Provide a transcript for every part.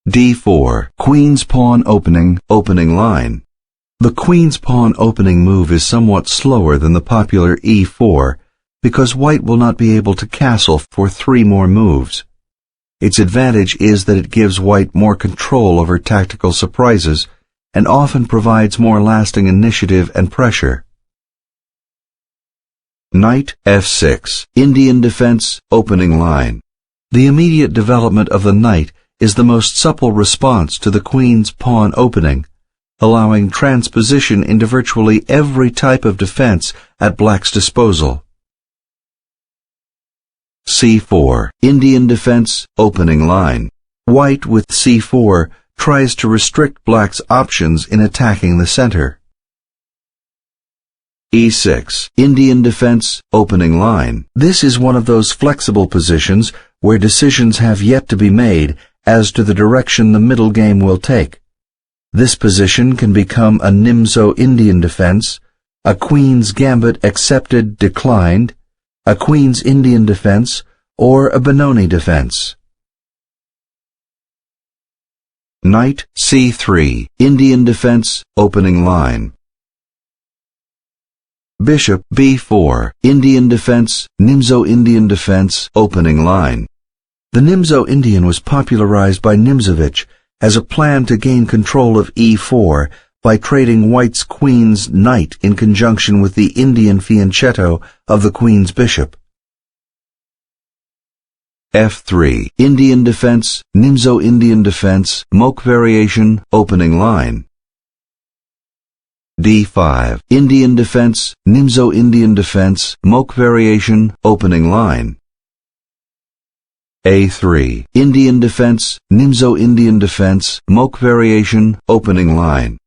d4, queen's pawn opening, opening line. The queen's pawn opening move is somewhat slower than the popular e4 because white will not be able to castle for 3 more moves. Its advantage is that it gives white more control over tactical surprises and often provides more lasting initiative and pressure. Knight f6, Indian defense, opening line. The immediate development of the knight is the most supple response to the queen's pawn opening, allowing transposition into virtually every type of defense at black's disposal. c4, Indian defense, opening line. White with c4 tries to restrict black's options in attacking the center. e6, Indian defense, opening line. This is one of those flexible positions where decisions have yet to be made as to the direction the middle game will take. This position can become a Nimzo Indian defense, a Queen's Gambit accepted declined, a Queen's Indian defense, or a Benoni defense. Knight c3, Indian defense, opening line. Bishop b4, Indian defense, Nimzo Indian defense, opening line. The Nimzo Indian was popularized by Nimzovich as a plan to gain control of e4 by trading white's queen's knight in conjunction with the Indian fianchetto of the queen's bishop. f3, Indian defense, Nimzo Indian defense, Moke variation, opening line. d5, Indian defense, Nimzo Indian defense, Moke variation, opening line. a3, Indian defense, Nimzo Indian defense, Moke variation, opening line.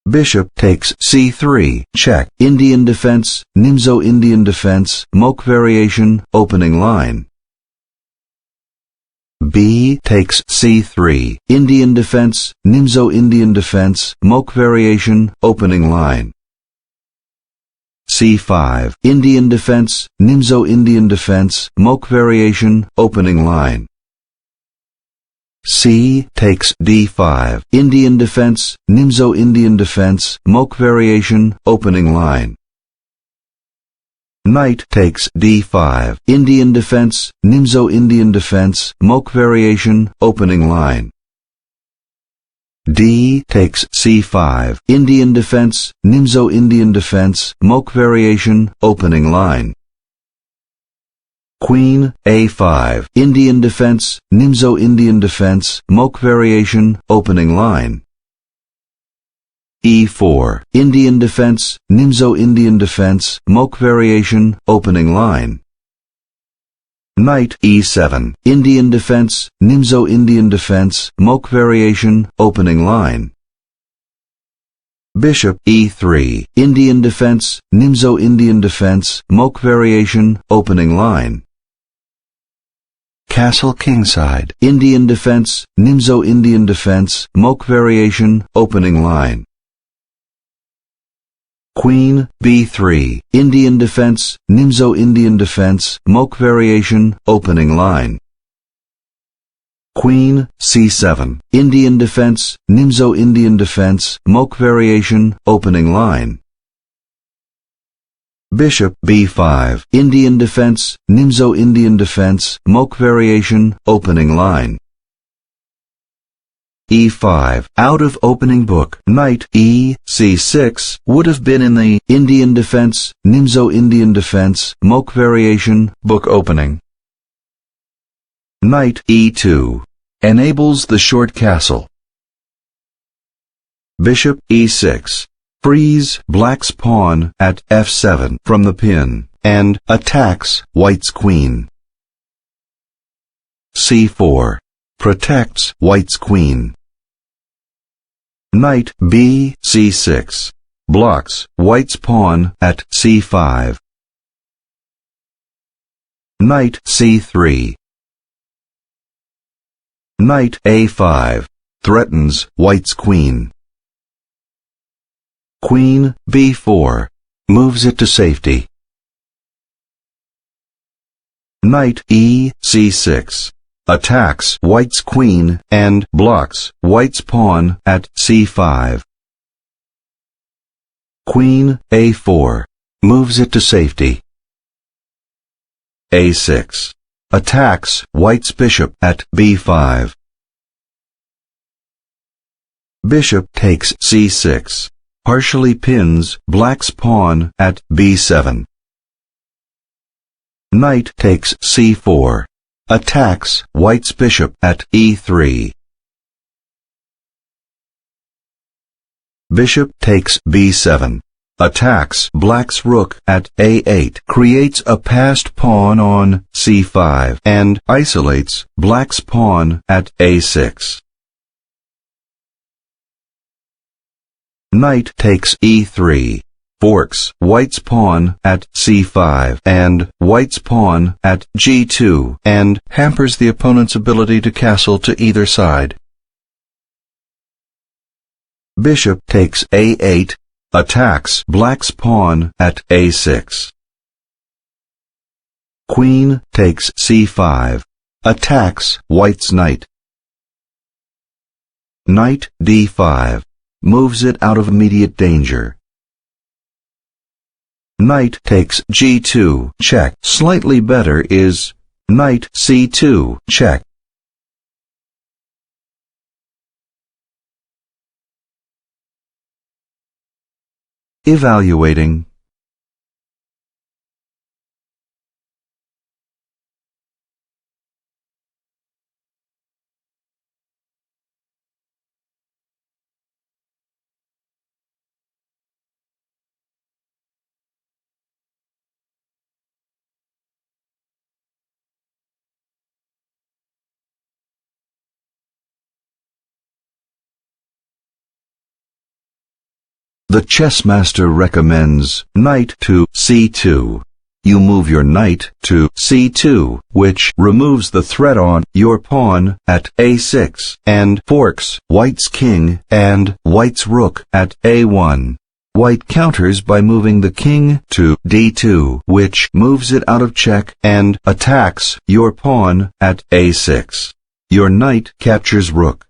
Bishop takes c3, check, Indian defense, Nimzo Indian defense, Moke variation, opening line. b takes c3, Indian defense, Nimzo Indian defense, Moke variation, opening line. c5, Indian defense, Nimzo Indian defense, Moke variation, opening line. c takes d5, Indian defense, Nimzo Indian defense, Moke variation, opening line. Knight takes d5, Indian defense, Nimzo Indian defense, Moke variation, opening line. d takes c5, Indian defense, Nimzo Indian defense, Moke variation, opening line. Queen a5, Indian defense, Nimzo Indian defense, Moke variation, opening line. e4, Indian defense, Nimzo Indian defense, Moke variation, opening line. Knight e7, Indian defense, Nimzo Indian defense, Moke variation, opening line. Bishop e3, Indian defense, Nimzo Indian defense, Moke variation, opening line. Castle kingside, Indian defense, Nimzo Indian defense, Moke variation, opening line. Queen b3, Indian defense, Nimzo Indian defense, Moke variation, opening line. Queen c7, Indian defense, Nimzo Indian defense, Moke variation, opening line. Bishop b5, Indian defense, Nimzo Indian defense, Moke variation, opening line. e5, out of opening book, Knight c6 would have been in the Indian defense, Nimzo Indian defense, Moke variation, book opening. Knight e2 enables the short castle. Bishop e6 frees black's pawn at f7 from the pin and attacks white's queen. c4 protects white's queen. Knight c6 blocks white's pawn at c5. Knight c3. Knight a5 threatens white's queen. Queen b4 moves it to safety. Knight c6 attacks white's queen and blocks white's pawn at c5. Queen a4 moves it to safety. a6 attacks white's bishop at b5. Bishop takes c6, partially pins black's pawn at b7. Knight takes c4, attacks white's bishop at e3. Bishop takes b7, attacks black's rook at a8, creates a passed pawn on c5, and isolates black's pawn at a6. Knight takes e3, forks white's pawn at c5 and white's pawn at g2, and hampers the opponent's ability to castle to either side. Bishop takes a8, attacks black's pawn at a6. Queen takes c5, attacks white's knight. Knight d5, moves it out of immediate danger. Knight takes g2, check. Slightly better is knight c2, check. Evaluating. The chess master recommends knight to c2. You move your knight to c2, which removes the threat on your pawn at a6 and forks white's king and white's rook at a1. White counters by moving the king to d2, which moves it out of check and attacks your pawn at a6. Your knight captures rook.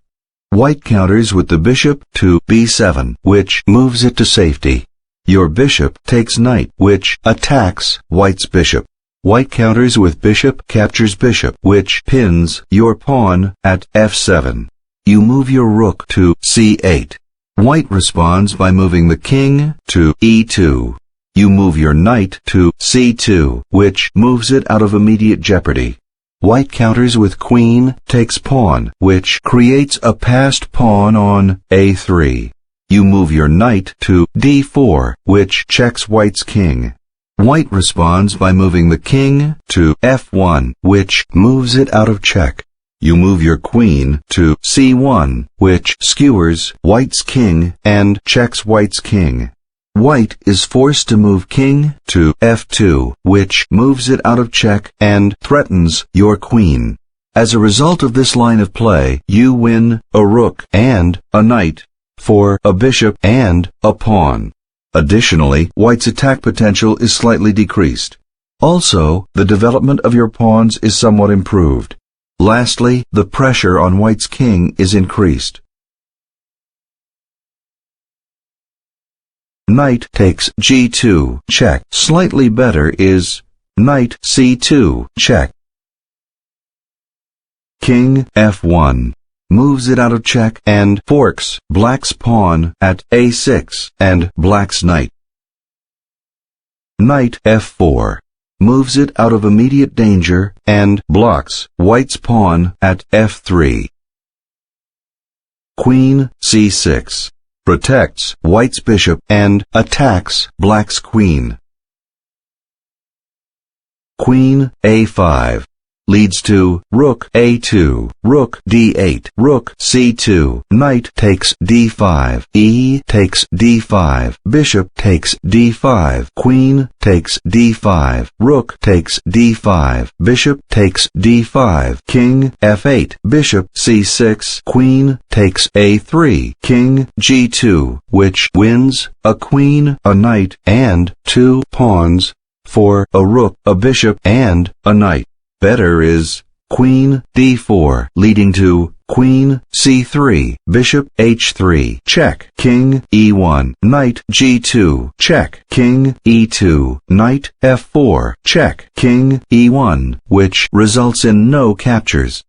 White counters with the bishop to b7, which moves it to safety. Your bishop takes knight, which attacks white's bishop. White counters with bishop captures bishop, which pins your pawn at f7. You move your rook to c8. White responds by moving the king to e2. You move your knight to c2, which moves it out of immediate jeopardy. White counters with queen takes pawn, which creates a passed pawn on a3. You move your knight to d4, which checks white's king. White responds by moving the king to f1, which moves it out of check. You move your queen to c1, which skewers white's king and checks white's king. White is forced to move king to f2, which moves it out of check and threatens your queen. As a result of this line of play, you win a rook and a knight for a bishop and a pawn. Additionally, white's attack potential is slightly decreased. Also, the development of your pawns is somewhat improved. Lastly, the pressure on white's king is increased. Knight takes g2, check. Slightly better is knight c2, check. King f1 moves it out of check and forks black's pawn at a6 and black's knight. Knight f4 moves it out of immediate danger and blocks white's pawn at f3. Queen c6 protects white's bishop and attacks black's queen. Queen a5 leads to rook a2, rook d8, rook c2, knight takes d5, e takes d5, bishop takes d5, queen takes d5, rook takes d5, bishop takes d5, king f8, bishop c6, queen takes a3, king g2, which wins a queen, a knight, and 2 pawns for a rook, a bishop, and a knight. Better is Queen d4, leading to Queen c3, Bishop h3, check, King e1, Knight g2, check, King e2, Knight f4, check, King e1, which results in no captures.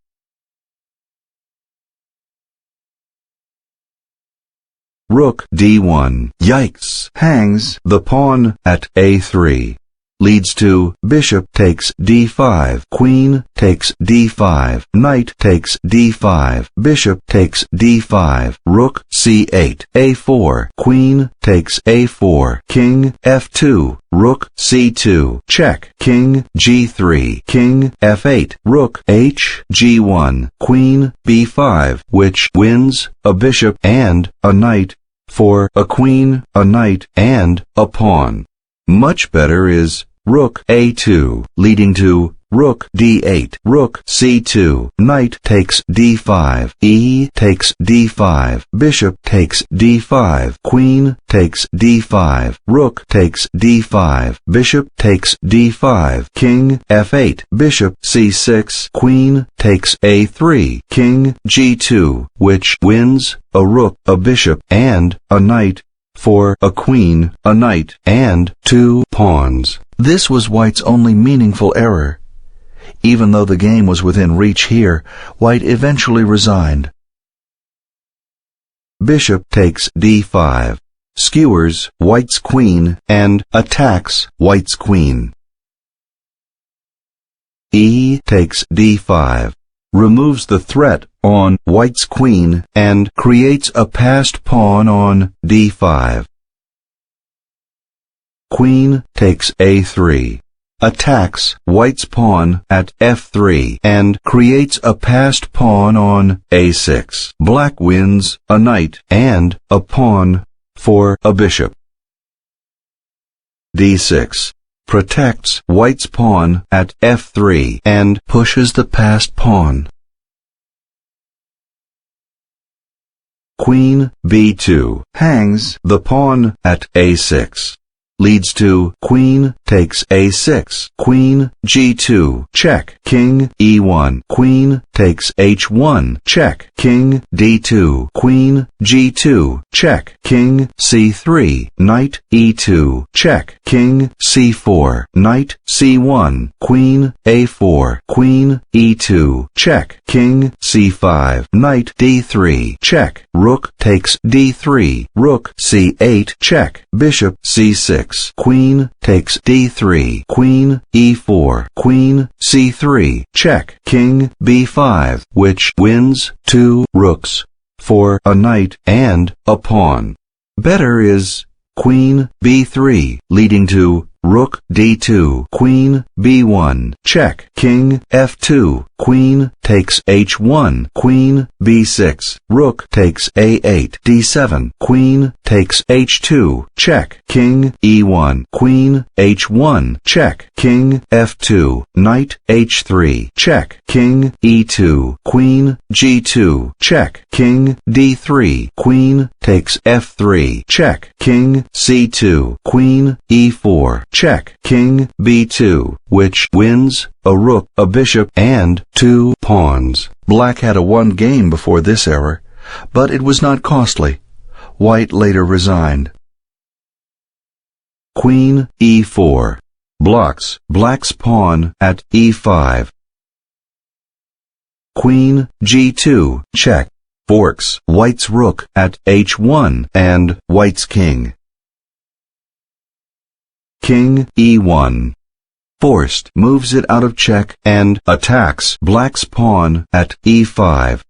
Rook d1, yikes, hangs the pawn at a3. Leads to Bishop takes d5, Queen takes d5, Knight takes d5, Bishop takes d5, Rook c8, a4, Queen takes a4, King f2, Rook c2, check, King g3, King f8, Rook h g1, Queen b5, which wins a bishop and a knight for a queen, a knight, and a pawn. Much better is Rook a2, leading to Rook d8, Rook c2, Knight takes d5, E takes d5, Bishop takes d5, Queen takes d5, Rook takes d5, Bishop takes d5, King f8, Bishop c6, Queen takes a3, King g2, which wins a rook, a bishop, and a knight for a queen, a knight, and two pawns. This was White's only meaningful error. Even though the game was within reach here, White eventually resigned. Bishop takes d5, skewers White's queen and attacks White's queen. E takes d5, removes the threat on White's queen and creates a passed pawn on d5. Queen takes a3, attacks White's pawn at f3 and creates a passed pawn on a6. Black wins a knight and a pawn for a bishop. d6 protects White's pawn at f3 and pushes the passed pawn. Queen b2 hangs the pawn at a6. Leads to Queen takes a6, Queen g2, check, King e1, Queen takes h1, check, King d2, Queen g2, check, King c3, Knight e2, check, King c4, Knight c1, Queen a4, Queen e2, check, King c5, Knight d3, check, Rook takes d3, Rook c8, check, Bishop c6, Queen takes d3, Queen e4, Queen c3, check, King b5, which wins two rooks for a knight and a pawn. Better is Queen b3, leading to Rook d2, Queen b1, check, King f2, Queen takes h1, Queen b6, Rook takes a8, d7, Queen takes h2, check, King e1, Queen h1, check, King f2, Knight h3, check, King e2, Queen g2, check, King d3, Queen takes f3, check, King c2, Queen e4, check, King b2, which wins a rook, a bishop, and two pawns. Black had a won game before this error, but it was not costly. White later resigned. Queen e4 blocks Black's pawn at e5. Queen g2, check, forks White's rook at h1 and White's king. King e1 forced moves it out of check and attacks Black's pawn at e5.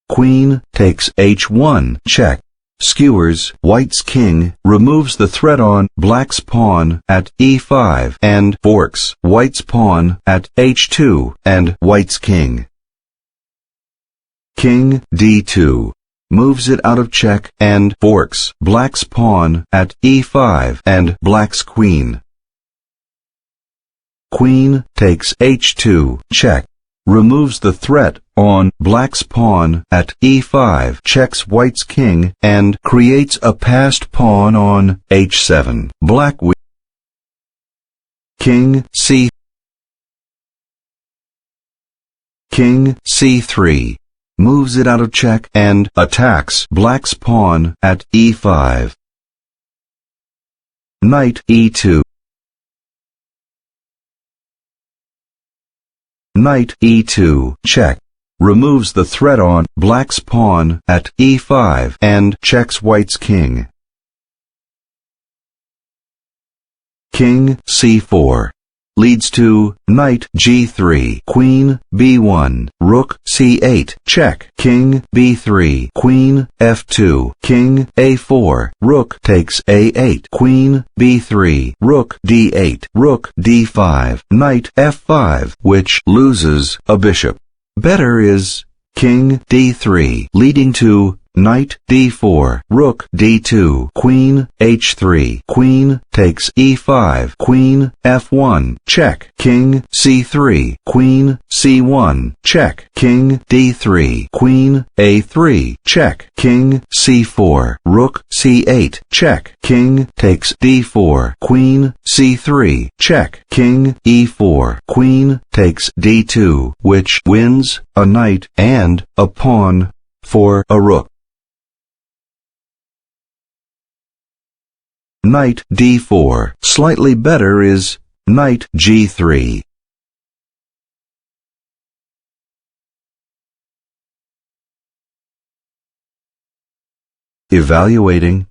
Queen takes h1, check, skewers White's king, removes the threat on Black's pawn at e5 and forks White's pawn at h2 and White's king. King d2 moves it out of check and forks Black's pawn at e5 and Black's queen. Queen takes h2, check, removes the threat on Black's pawn at e5, checks White's king, and creates a passed pawn on h7. Black wins. King c King c3, moves it out of check and attacks black's pawn at e5. Knight e2. Knight e2, check, removes the threat on black's pawn at e5 and checks white's king. King c4 leads to knight g3, queen b1, rook c8, check, king b3, queen f2, king a4, rook takes a8, queen b3, rook d8, rook d5, knight f5, which loses a bishop. Better is king d3, leading to knight d4, rook d2, queen h3, queen takes e5, queen f1, check, king c3, queen c1, check, king d3, queen a3, check, king c4, rook c8, check, king takes d4, queen c3, check, king e4, queen takes d2, which wins a knight and a pawn for a rook. Knight d4. Slightly better is knight g3. Evaluating.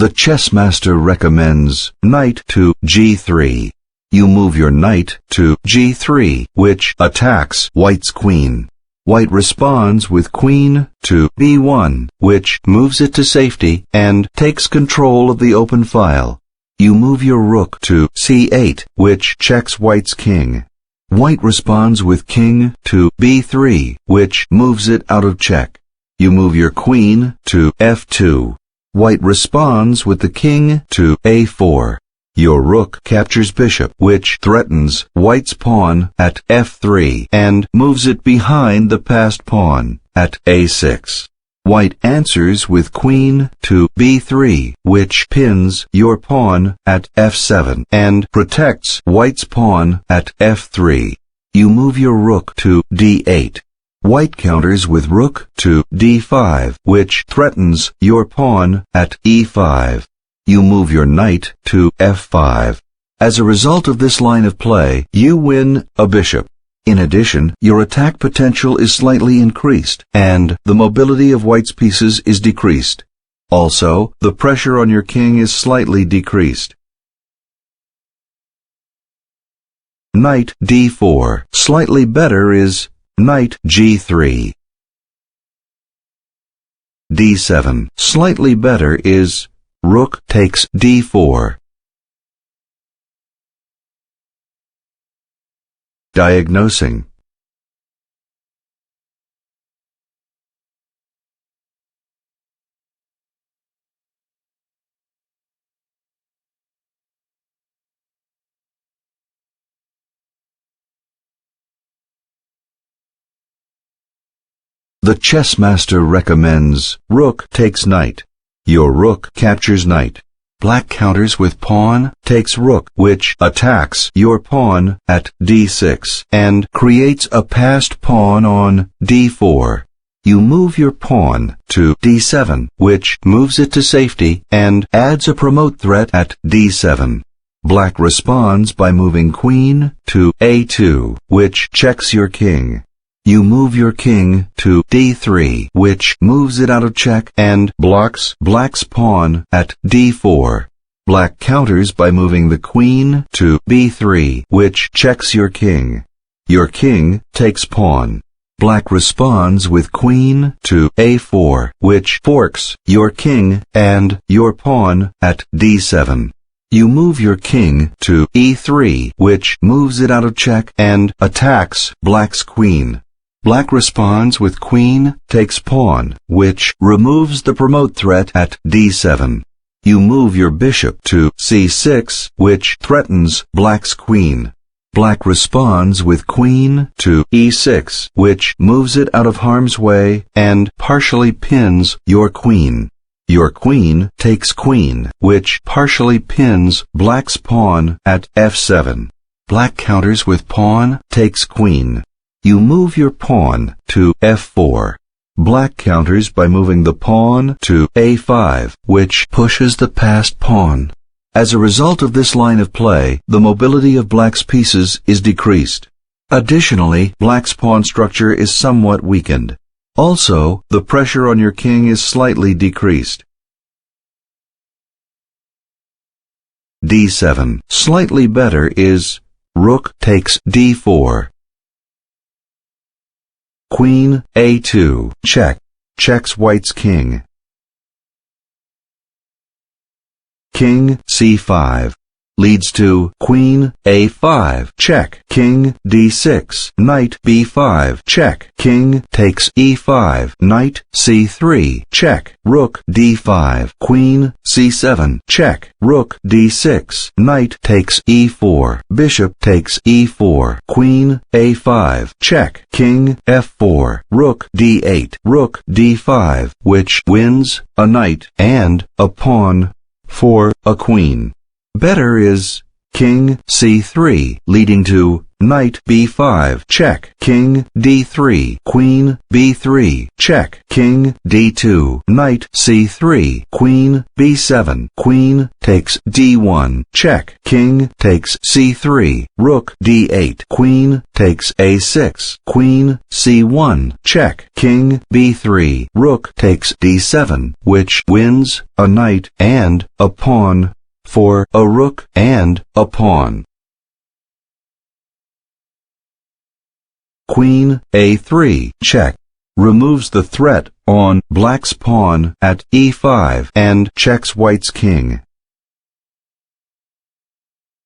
The chess master recommends knight to g3. You move your knight to g3, which attacks white's queen. White responds with queen to b1, which moves it to safety and takes control of the open file. You move your rook to c8, which checks white's king. White responds with king to b3, which moves it out of check. You move your queen to f2. White responds with the king to a4. Your rook captures bishop, which threatens white's pawn at f3 and moves it behind the passed pawn at a6. White answers with queen to b3, which pins your pawn at f7 and protects white's pawn at f3. You move your rook to d8. White counters with rook to d5, which threatens your pawn at e5. You move your knight to f5. As a result of this line of play, you win a bishop. In addition, your attack potential is slightly increased, and the mobility of white's pieces is decreased. Also, the pressure on your king is slightly decreased. Knight d4. Slightly better is knight g3. d7. Slightly better is rook takes d4. Diagnosing. The chess master recommends rook takes knight. Your rook captures knight. Black counters with pawn takes rook, which attacks your pawn at d6 and creates a passed pawn on d4. You move your pawn to d7, which moves it to safety and adds a promote threat at d7. Black responds by moving queen to a2, which checks your king. You move your king to d3, which moves it out of check and blocks black's pawn at d4. Black counters by moving the queen to b3, which checks your king. Your king takes pawn. Black responds with queen to a4, which forks your king and your pawn at d7. You move your king to e3, which moves it out of check and attacks black's queen. Black responds with queen takes pawn, which removes the promote threat at d7. You move your bishop to c6, which threatens black's queen. Black responds with queen to e6, which moves it out of harm's way and partially pins your queen. Your queen takes queen, which partially pins black's pawn at f7. Black counters with pawn takes queen. You move your pawn to f4. Black counters by moving the pawn to a5, which pushes the passed pawn. As a result of this line of play, the mobility of black's pieces is decreased. Additionally, black's pawn structure is somewhat weakened. Also, the pressure on your king is slightly decreased. d7. Slightly better is rook takes d4. Queen a2, check, checks white's king. King c5 leads to queen a5, check, king d6, knight b5, check, king takes e5, knight c3, check, rook d5, queen c7, check, rook d6, knight takes e4, bishop takes e4, queen a5, check, king f4, rook d8, rook d5, which wins a knight and a pawn for a queen. Better is king c3, leading to knight b5, check, king d3, queen b3, check, king d2, knight c3, queen b7, queen takes d1, check, king takes c3, rook d8, queen takes a6, queen c1, check, king b3, rook takes d7, which wins a knight and a pawn for a rook and a pawn. Queen a3, check, removes the threat on black's pawn at e5 and checks white's king.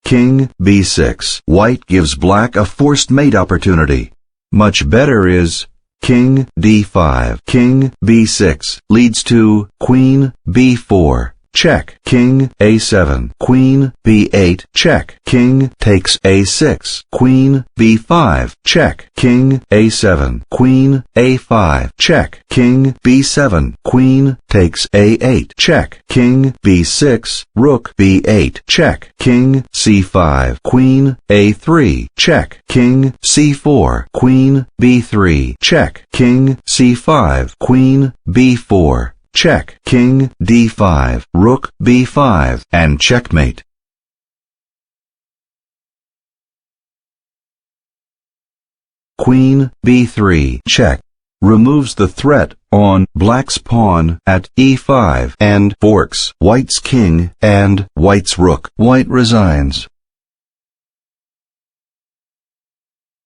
King b6, white gives black a forced mate opportunity. Much better is king d5, king b6, leads to queen b4, check, king a7, queen b8, check, king takes a6, queen b5, check, king a7, queen a5, check, king b7, queen takes a8, check, king b6, rook b8, check, king c5, queen a3, check, king c4, queen b3, check, king c5, queen b4, check, king d5, rook b5, and checkmate. Queen b3, check, removes the threat on black's pawn at e5 and forks white's king and white's rook. White resigns.